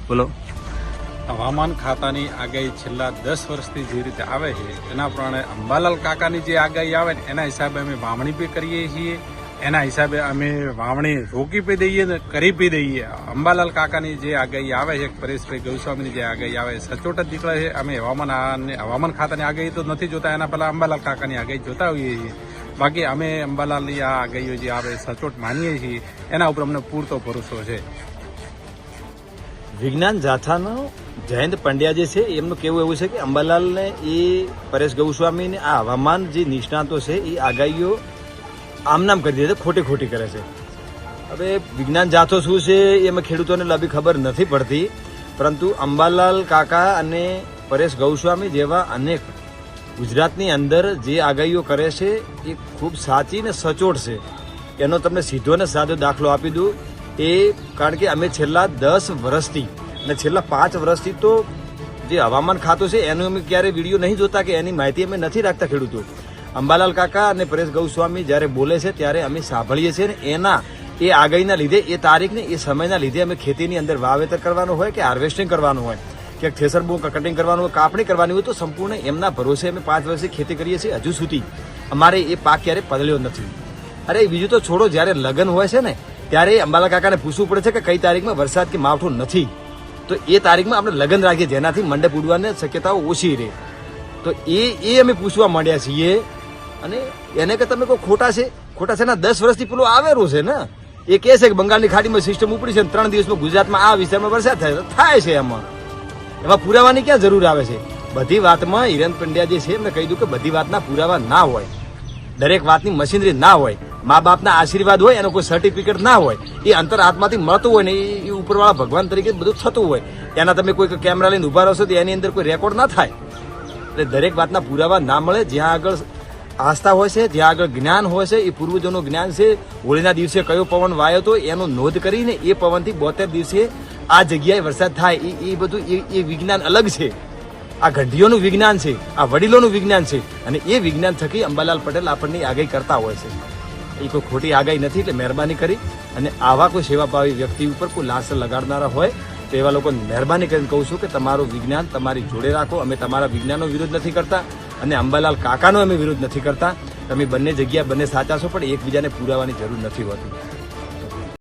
બોલો. હવામાન ખાતાની આગાહી છેલ્લા 10 વર્ષથી જે રીતે આવે છે એના પ્રમાણે અંબાલાલ કાકાની જે આગાહી આવે ને એના હિસાબે અમે વાવણી બી કરીએ છીએ. એના હિસાબે અમે વાવણી રોકી પી દઈએ ને કરી પી દઈએ. અંબાલાલ કાકાની જે આગાહી આવે છે, પરેશભાઈ ગૌસ્વામીની જે આગાહી આવે સચોટ જ નીકળે છે. અમે હવામાન ખાતાની આગાહી તો નથી જોતા, એના પહેલા અંબાલાલ કાકાની આગાહી જોતા હોઈએ છીએ. બાકી અમે અંબાલાલની આ આગાહીઓ જે આવે સચોટ માનીએ છીએ, એના ઉપર અમને પૂરતો ભરોસો છે. વિજ્ઞાન જાથાનો જયંત પંડ્યા જે છે એમનું કહેવું એવું છે કે અંબાલાલને એ પરેશ ગૌસ્વામીને આ હવામાન જે નિષ્ણાતો છે એ આગાહીઓ આમનામ કરી દે છે, ખોટી કરે છે. હવે વિજ્ઞાન જાથો શું છે એમાં ખેડૂતોને લાંબી ખબર નથી પડતી, પરંતુ અંબાલાલ કાકા અને પરેશ ગૌસ્વામી જેવા અનેક ગુજરાતની અંદર જે આગાહીઓ કરે છે એ ખૂબ સાચી ને સચોટ છે. એનો તમને સીધો ને સાદો દાખલો આપી દઉં. એ કારણ કે અમે છેલ્લા 10 વર્ષથી અને છેલ્લા 5 વર્ષથી તો જે હવામાન ખાતું છે એનો અમે ક્યારેય વિડીયો નહીં જોતા કે એની માહિતી અમે નથી રાખતા. ખેડૂતો અંબાલાલ કાકા અને પરેશ ગૌસ્વામી જ્યારે બોલે છે ત્યારે અમે સાંભળીએ છીએ ને એના એ આગાહીના લીધે, એ તારીખને એ સમયના લીધે અમે ખેતીની અંદર વાવેતર કરવાનું હોય કે હાર્વેસ્ટિંગ કરવાનું હોય કે થ્રેસર બુક કટિંગ કરવાનું હોય, કાપણી કરવાની હોય, તો સંપૂર્ણ એમના ભરોસે અમે 5 વર્ષથી ખેતી કરીએ છીએ. હજુ સુધી અમારે એ પાક ક્યારેય પલળ્યો નથી. અરે બીજું તો છોડો, જ્યારે લગ્ન હોય છે ને ત્યારે અંબાલાલ કાકાને પૂછવું પડે છે કે કઈ તારીખમાં વરસાદ કે માવઠું નથી, તો એ તારીખમાં આપણે લગ્ન રાખીએ જેનાથી મંડપ ઉડવાની શક્યતાઓ ઓછી રહે. તો એ અમે પૂછવા માંડ્યા છીએ. અને એને કે તમે કોઈ ખોટા છે ને 10 વર્ષથી પેલું આવેલું છે ને, એ કહે છે કે બંગાળની ખાડીમાં સિસ્ટમ ઉપડી છે 3 દિવસમાં ગુજરાતમાં આ વિસ્તારમાં વરસાદ થાય છે. એમાં પુરાવાની ક્યાં જરૂર આવે છે? બધી વાતમાં હિરેન પંડ્યા જે છે એમને કહી દઉં કે બધી વાતના પુરાવા ના હોય, દરેક વાતની મશીનરી ના હોય, મા બાપના આશીર્વાદ હોય, એનો કોઈ સર્ટિફિકેટ ના હોય, એ અંતર આત્માથી મળતું હોય ને એ ઉપરવાળા ભગવાન તરીકે બધું થતું હોય. એના તમે કોઈ કેમેરા લઈને ઉભા રહેશો તો એની અંદર કોઈ રેકોર્ડ ના થાય. એટલે દરેક વાતના પુરાવા ના મળે. જ્યાં આગળ આસ્થા હોય છે, જ્યાં આગળ જ્ઞાન હોય છે, એ પૂર્વજોનું જ્ઞાન છે. હોળીના દિવસે કયો પવન વાયો હતો એનો નોંધ કરીને એ પવનથી 72 દિવસે આ જગ્યાએ વરસાદ થાય, એ બધું એ વિજ્ઞાન અલગ છે. આ ગઢીઓનું વિજ્ઞાન છે, આ વડીલોનું વિજ્ઞાન છે, અને એ વિજ્ઞાન થકી અંબાલાલ પટેલ આપણને આગાહી કરતા હોય છે. એ કોઈ ખોટી આગાહી નથી. એટલે મહેરબાની કરી અને આવા કોઈ સેવાભાવી વ્યક્તિ ઉપર કોઈ લાસર લગાડનારા હોય તો એવા લોકો મહેરબાની કરીને કહું છું કે તમારું વિજ્ઞાન તમારી જોડે રાખો. અમે તમારા વિજ્ઞાનનો વિરોધ નથી કરતા અને અંબાલાલ કાકાનો અમે વિરોધ નથી કરતા. તમે બંને જગ્યા બંને સાચા છો, પણ એકબીજાને પુરાવાની જરૂર નથી હોતી.